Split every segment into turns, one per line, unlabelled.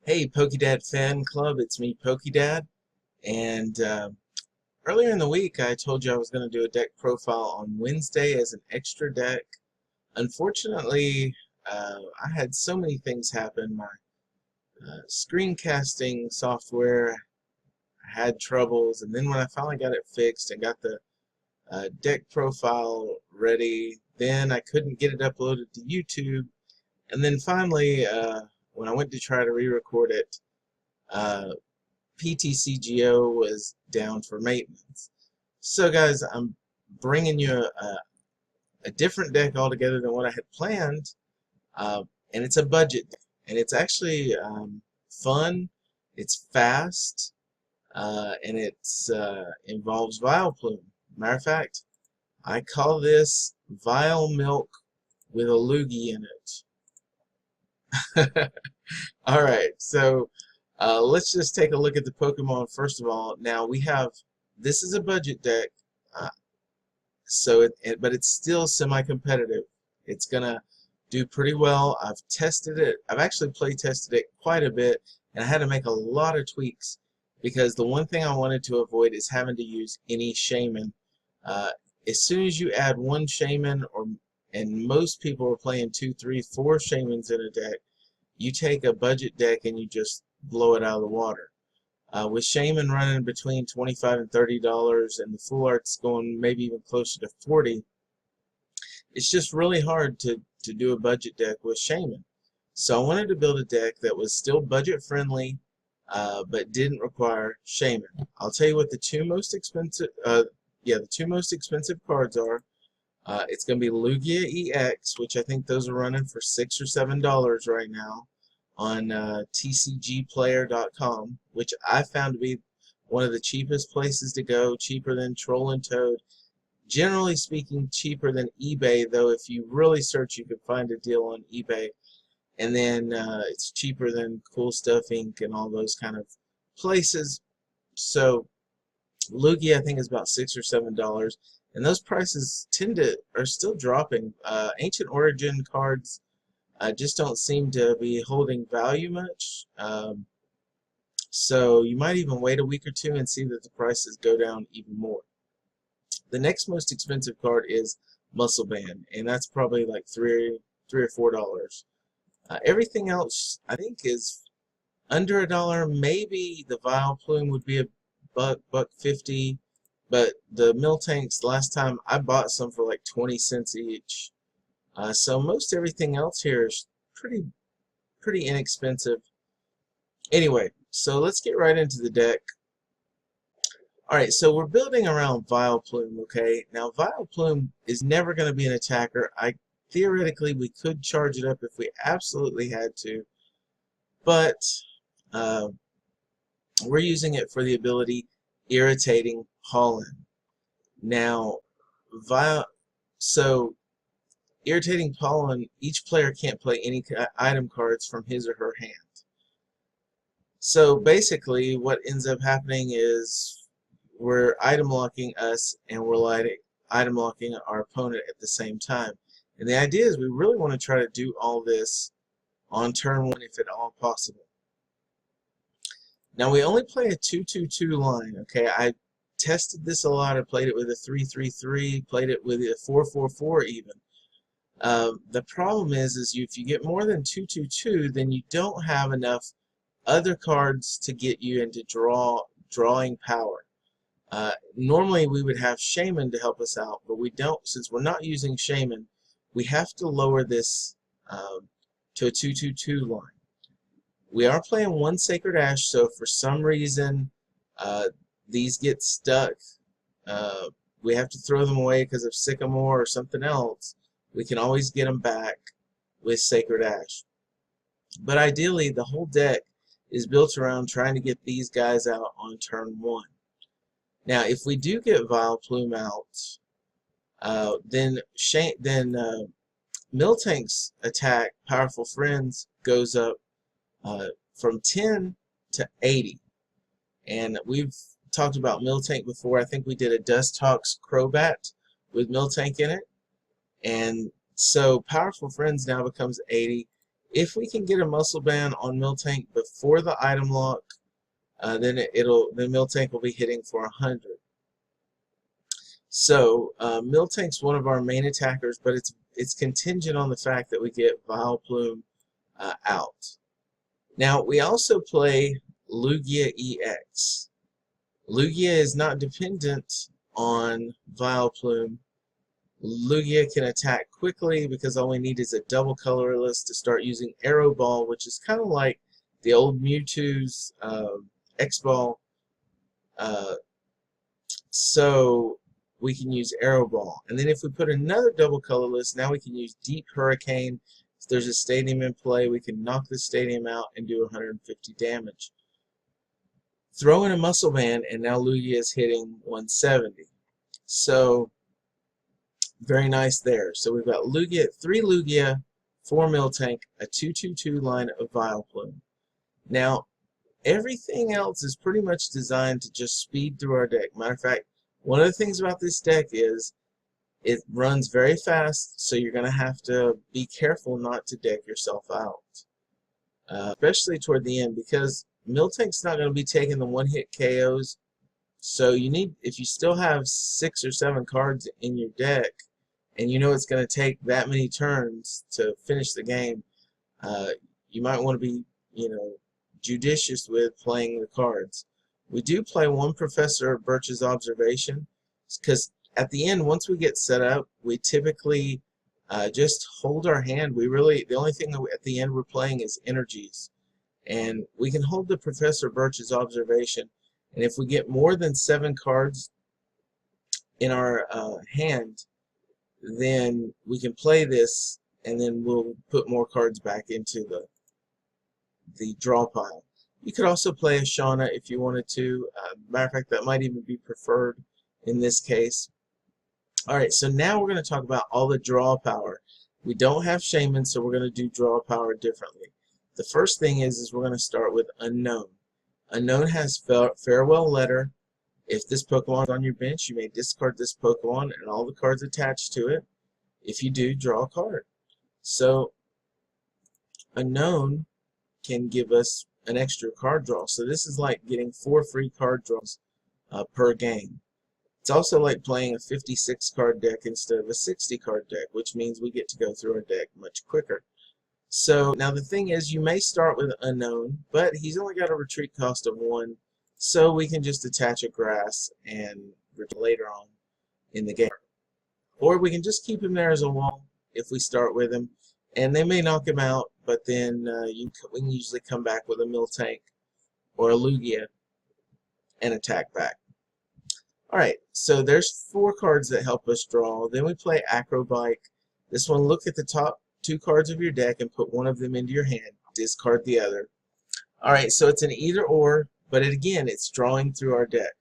Hey, Pokedad fan club, it's me, Pokedad, and earlier in the week I told you I was going to do a deck profile on Wednesday as an extra deck. Unfortunately, I had so many things happen. My screencasting software had troubles, and then when I finally got it fixed and got the deck profile ready, then I couldn't get it uploaded to YouTube, and then finally, when I went to try to re-record it, uh, PTCGO was down for maintenance. So guys, I'm bringing you a different deck altogether than what I had planned, and it's a budget deck. And it's actually fun, it's fast, and it involves Vileplume. Matter of fact, I call this Vile Milk with a Lugia in it. Alright, so let's just take a look at the Pokemon first of all. Now we have, this is a budget deck, uh, but it's still semi-competitive. It's gonna do pretty well. I've tested it. I've actually play tested it quite a bit, and I had to make a lot of tweaks because the one thing I wanted to avoid is having to use any shaman. Uh, as soon as you add one shaman, and most people are playing 2, 3, 4 shamans in a deck, you take a budget deck and you just blow it out of the water. With Shaman running between $25 and $30 and the full art's going maybe even closer to 40, it's just really hard to do a budget deck with Shaman. So I wanted to build a deck that was still budget friendly, but didn't require Shaman. I'll tell you what the two most expensive cards are. It's going to be Lugia EX, which I think those are running for $6 or $7 right now on TCGplayer.com, which I found to be one of the cheapest places to go, cheaper than Troll and Toad. Generally speaking, cheaper than eBay, though if you really search, you can find a deal on eBay. And then it's cheaper than Cool Stuff Inc. and all those kind of places. So Lugia, I think, is about $6 or $7. And those prices are still dropping. Ancient Origin cards just don't seem to be holding value much. So you might even wait a week or two and see that the prices go down even more. The next most expensive card is Muscle Band, and that's probably like $3 or $4. Everything else, I think, is under $1. Maybe the Vileplume would be a $1.50. But the Miltanks, last time I bought some for like 20 cents each. So most everything else here is pretty inexpensive. Anyway, so let's get right into the deck. Alright, so we're building around Vileplume, okay? Now Vileplume is never going to be an attacker. Theoretically, we could charge it up if we absolutely had to. But we're using it for the ability Irritating Pollen. Now, Irritating Pollen, each player can't play any item cards from his or her hand. So basically, what ends up happening is we're item locking us and we're item locking our opponent at the same time. And the idea is we really want to try to do all this on turn 1 if at all possible. Now we only play a 2-2-2 line, okay? I tested this a lot. I played it with a 3-3-3, played it with a 4-4-4 even. The problem is if you get more than 2-2-2, then you don't have enough other cards to get you into drawing power. Normally we would have Shaman to help us out, but we don't. Since we're not using Shaman, we have to lower this to a 2-2-2 line. We are playing 1 Sacred Ash, so for some reason these get stuck. We have to throw them away because of Sycamore or something else. We can always get them back with Sacred Ash. But ideally, the whole deck is built around trying to get these guys out on turn 1. Now, if we do get Vileplume out, then Miltank's attack, Powerful Friends, goes up from 10 to 80. And we've talked about Miltank before. I think we did a Dust Talks Crobat with Miltank in it. And so Powerful Friends now becomes 80. If we can get a muscle band on Miltank before the item lock, then the Miltank will be hitting for 100. So Miltank's one of our main attackers, but it's contingent on the fact that we get Vileplume out. Now we also play Lugia EX. Lugia is not dependent on Vileplume. Lugia can attack quickly because all we need is a double colorless to start using Arrow Ball, which is kind of like the old Mewtwo's X-Ball. So we can use Arrow Ball. And then if we put another double colorless, now we can use Deep Hurricane. If there's a stadium in play, we can knock the stadium out and do 150 damage. Throw in a Muscle Band, and now Lugia is hitting 170. So very nice there. So we've got Lugia, 3 Lugia, 4 Miltank, a 2/2/2 line of Vileplume. Now, everything else is pretty much designed to just speed through our deck. Matter of fact, one of the things about this deck is it runs very fast, so you're going to have to be careful not to deck yourself out. Especially toward the end, because Miltank's not going to be taking the one-hit KOs. So you need, if you still have 6 or 7 cards in your deck, and you know it's going to take that many turns to finish the game, you might want to be, judicious with playing the cards. We do play 1 Professor Birch's Observation, because at the end, once we get set up, we typically just hold our hand. The only thing at the end we're playing is energies. And we can hold the Professor Birch's Observation, and if we get more than 7 cards in our hand, then we can play this, and then we'll put more cards back into the draw pile. You could also play a Shauna if you wanted to. Matter of fact, that might even be preferred in this case. Alright, so now we're going to talk about all the draw power. We don't have Shaman, so we're going to do draw power differently. The first thing is we're going to start with Unknown. Unknown has Farewell Letter. If this Pokemon is on your bench, you may discard this Pokemon and all the cards attached to it. If you do, draw a card. So Unknown can give us an extra card draw. So this is like getting 4 free card draws per game. It's also like playing a 56 card deck instead of a 60 card deck, which means we get to go through our deck much quicker. So now the thing is, you may start with Unknown, but he's only got a retreat cost of 1, so we can just attach a Grass and later on in the game. Or we can just keep him there as a wall if we start with him, and they may knock him out, but then we can usually come back with a Miltank or a Lugia and attack back. Alright, so there's 4 cards that help us draw. Then we play Acrobike. This one, look at the top 2 cards of your deck and put one of them into your hand. Discard the other. Alright, so it's an either or, but again, it's drawing through our deck.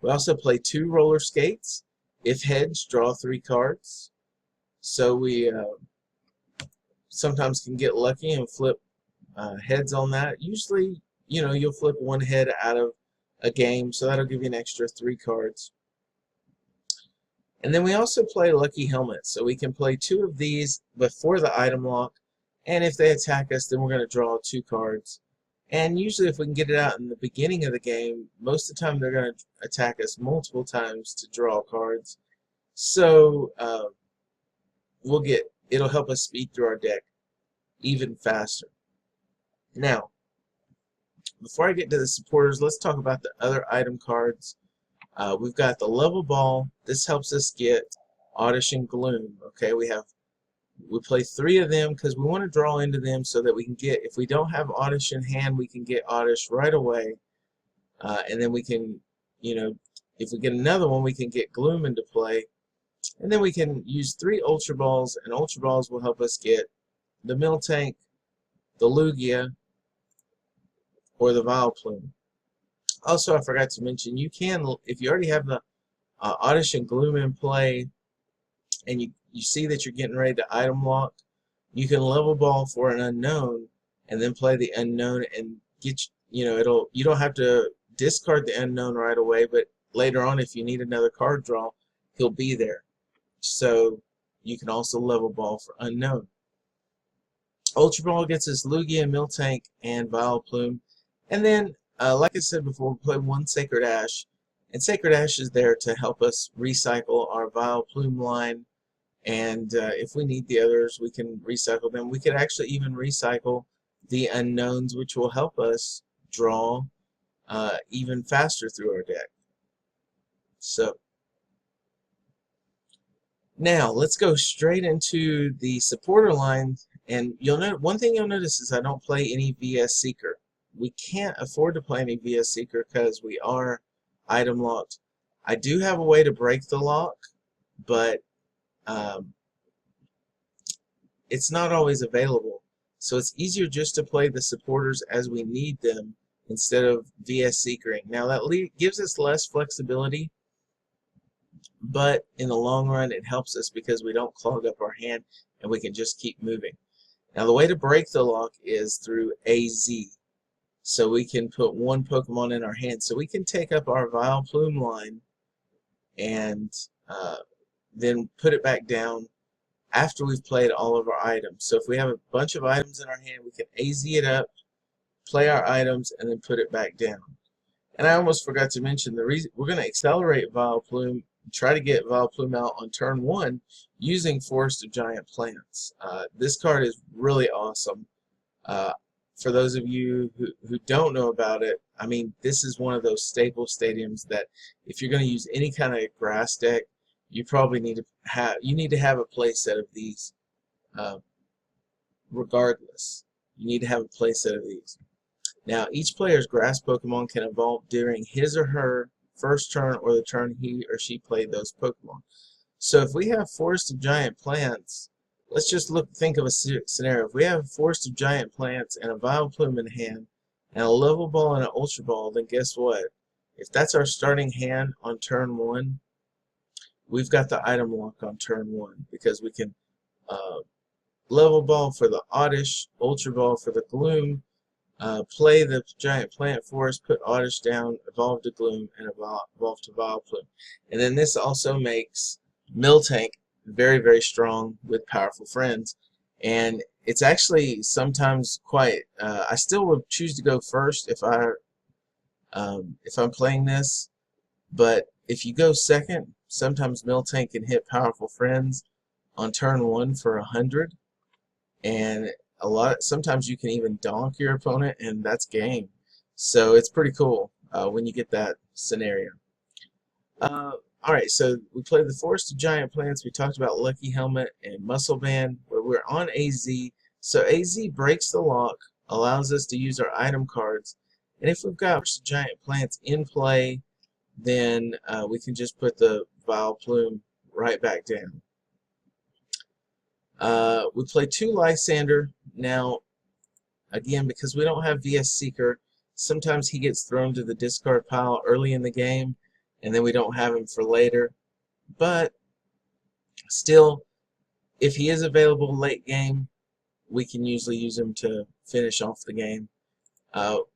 We also play 2 Roller Skates. If heads, draw 3 cards. So we sometimes can get lucky and flip heads on that. Usually, you'll flip 1 head out of a game, so that'll give you an extra 3 cards. And then we also play Lucky Helmet, so we can play 2 of these before the item lock, and if they attack us, then we're going to draw 2 cards. And usually if we can get it out in the beginning of the game, most of the time they're going to attack us multiple times to draw cards. So it'll help us speed through our deck even faster. Now, before I get to the supporters, let's talk about the other item cards. We've got the Level Ball. This helps us get Oddish and Gloom. Okay, we play 3 of them because we want to draw into them so that we can get, if we don't have Oddish in hand, we can get Oddish right away. And then we can, if we get another one, we can get Gloom into play. And then we can use 3 Ultra Balls, and Ultra Balls will help us get the Miltank, the Lugia, or the Vileplume. Also, I forgot to mention, you can, if you already have the Oddish and Gloom in play, and you see that you're getting ready to item lock, you can level ball for an Unknown, and then play the Unknown and get, you don't have to discard the Unknown right away, but later on, if you need another card draw, he'll be there. So you can also level ball for Unknown. Ultra Ball gets us Lugia, Miltank, and Vileplume. And then, like I said before, we play one Sacred Ash. And Sacred Ash is there to help us recycle our Vileplume line. And if we need the others, we can recycle them. We could actually even recycle the unknowns, which will help us draw even faster through our deck. So now let's go straight into the supporter line. And you'll note one thing you'll notice is I don't play any VS Seeker. We can't afford to play any VS Seeker because we are item locked. I do have a way to break the lock, but it's not always available. So it's easier just to play the supporters as we need them instead of VS Seekering. Now that gives us less flexibility, but in the long run it helps us because we don't clog up our hand and we can just keep moving. Now the way to break the lock is through AZ. So we can put one Pokemon in our hand. So we can take up our Vileplume line and then put it back down after we've played all of our items. So if we have a bunch of items in our hand, we can AZ it up, play our items, and then put it back down. And I almost forgot to mention the reason we're going to accelerate Vileplume, try to get Vileplume out on turn 1 using Forest of Giant Plants. This card is really awesome. For those of you who don't know about it, I mean, this is one of those staple stadiums that if you're going to use any kind of grass deck, you probably need to have a play set of these. Regardless, you need to have a play set of these. Now, each player's grass Pokemon can evolve during his or her first turn or the turn he or she played those Pokemon. So if we have Forest of Giant Plants, let's just think of a scenario. If we have a Forest of Giant Plants and a Vileplume in hand and a Level Ball and an Ultra Ball, then guess what? If that's our starting hand on turn 1, we've got the item lock on turn 1 because we can Level Ball for the Oddish, Ultra Ball for the Gloom, play the Giant Plant Forest, put Oddish down, evolve to Gloom, and evolve to Vileplume. And then this also makes Miltank very, very strong with powerful friends. And it's actually sometimes quite, I still would choose to go first if I'm playing this, but if you go second, sometimes Miltank can hit powerful friends on turn 1 for 100, and sometimes you can even donk your opponent, and that's game. So it's pretty cool when you get that scenario. Alright, so we played the Forest of Giant Plants. We talked about Lucky Helmet and Muscle Band, where we're on AZ. So AZ breaks the lock, allows us to use our item cards, and if we've got Giant Plants in play, then we can just put the Vileplume right back down. We play 2 Lysander. Now, again, because we don't have VS Seeker, sometimes he gets thrown to the discard pile early in the game, and then we don't have him for later. But still, if he is available late game, we can usually use him to finish off the game.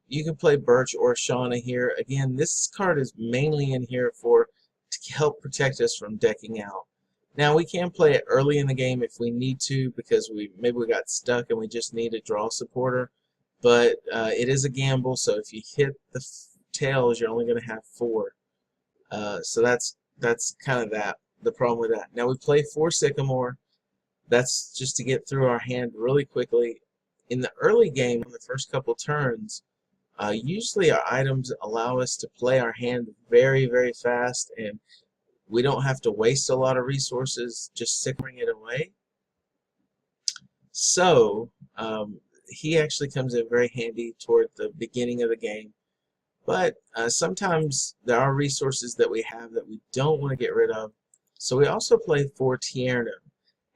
You can play Birch or Shauna here. Again, this card is mainly in here to help protect us from decking out. Now, we can play it early in the game if we need to, because maybe we got stuck and we just need a draw supporter. But it is a gamble, so if you hit the tails, you're only going to have 4. So that's kind of the problem with that. Now we play 4 Sycamore. That's just to get through our hand really quickly. In the early game, on the first couple turns, usually our items allow us to play our hand very, very fast, and we don't have to waste a lot of resources just sickering it away. So he actually comes in very handy toward the beginning of the game. But sometimes there are resources that we have that we don't want to get rid of. So we also play 4 Tierno.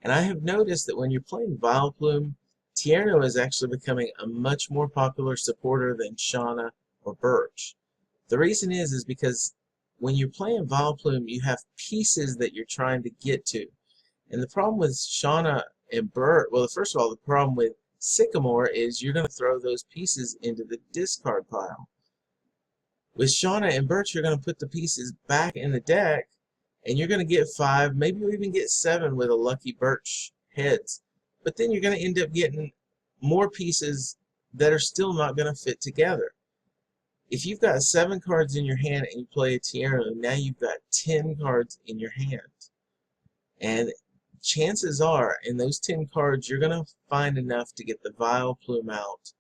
And I have noticed that when you're playing Vileplume, Tierno is actually becoming a much more popular supporter than Shauna or Birch. The reason is because when you're playing Vileplume, you have pieces that you're trying to get to. And the problem with Shauna and Birch, well, first of all, the problem with Sycamore is you're going to throw those pieces into the discard pile. With Shauna and Birch, you're going to put the pieces back in the deck, and you're going to get 5, maybe you'll even get 7 with a lucky Birch heads. But then you're going to end up getting more pieces that are still not going to fit together. If you've got 7 cards in your hand and you play a Tierno, now you've got 10 cards in your hand. And chances are, in those 10 cards, you're going to find enough to get the Vileplume out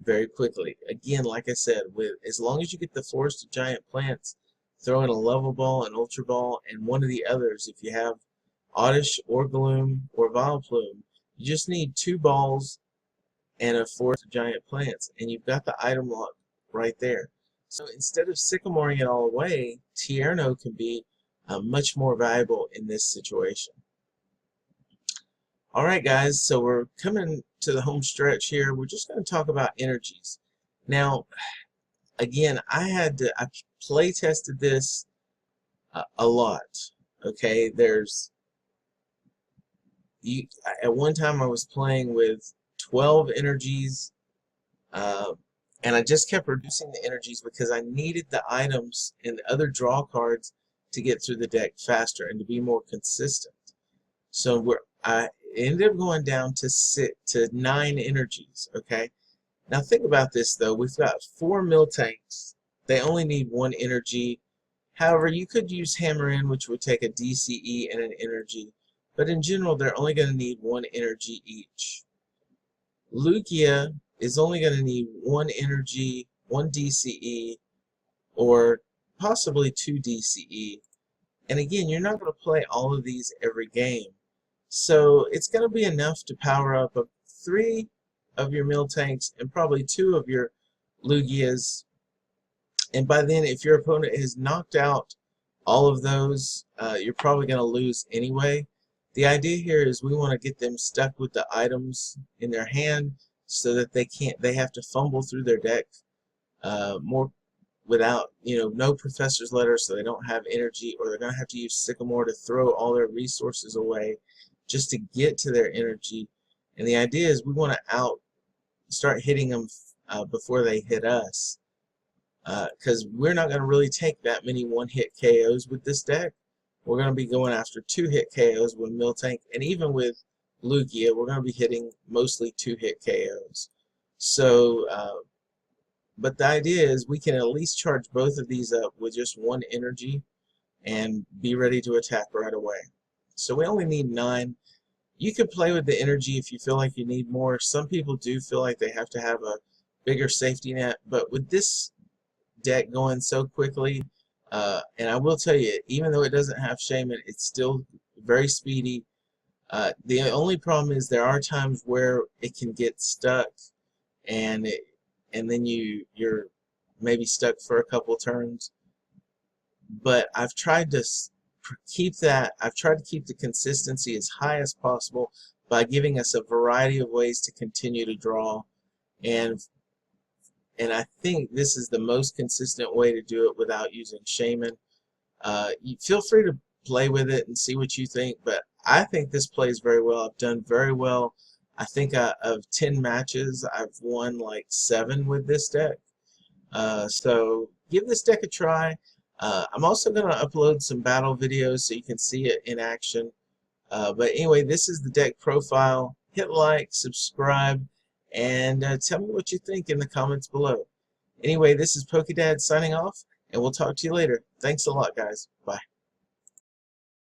very quickly. Again, like I said, as long as you get the Forest of Giant Plants, throw in a Level Ball, an Ultra Ball, and one of the others. If you have Oddish or Gloom or Vileplume, you just need 2 balls and a Forest of Giant Plants, and you've got the item lock right there. So instead of Sycamoring it all away, Tierno can be much more valuable in this situation. Alright guys, so we're coming to the home stretch here. We're just going to talk about energies. Now, again, I play tested this a lot. Okay, at one time I was playing with 12 energies, and I just kept reducing the energies because I needed the items and the other draw cards to get through the deck faster and to be more consistent. So I ended up going down to 9 energies. Okay, now think about this though. We've got 4 Miltanks. They only need 1 energy. However, you could use Hammer In, which would take a DCE and an energy, but in general they're only going to need 1 energy each. Lugia is only going to need 1 energy, 1 DCE, or possibly 2 DCE. And again, you're not going to play all of these every game. So it's going to be enough to power up 3 of your Miltanks and probably 2 of your Lugias. And by then, if your opponent has knocked out all of those, you're probably going to lose anyway. The idea here is we want to get them stuck with the items in their hand so that they have to fumble through their deck more without, no Professor's Letter, so they don't have energy, or they're going to have to use Sycamore to throw all their resources away just to get to their energy. And the idea is we want to start hitting them before they hit us, because we're not going to really take that many 1-hit KOs with this deck. We're going to be going after 2-hit KOs with Miltank, and even with Lugia, we're going to be hitting mostly 2-hit KOs. So, but the idea is we can at least charge both of these up with just 1 energy and be ready to attack right away. So we only need 9. You can play with the energy if you feel like you need more. Some people do feel like they have to have a bigger safety net, but with this deck going so quickly, and I will tell you, even though it doesn't have Shaman, it's still very speedy. The only problem is there are times where it can get stuck, and then you're maybe stuck for a couple turns. But I've tried to keep the consistency as high as possible by giving us a variety of ways to continue to draw, and I think this is the most consistent way to do it without using Shaman. You feel free to play with it and see what you think, but I think this plays very well. I've done very well. I think of 10 matches, I've won like 7 with this deck. So give this deck a try. I'm also going to upload some battle videos so you can see it in action. But anyway, this is the deck profile. Hit like, subscribe, and tell me what you think in the comments below. Anyway, this is Pokedad signing off, and we'll talk to you later. Thanks a lot, guys. Bye.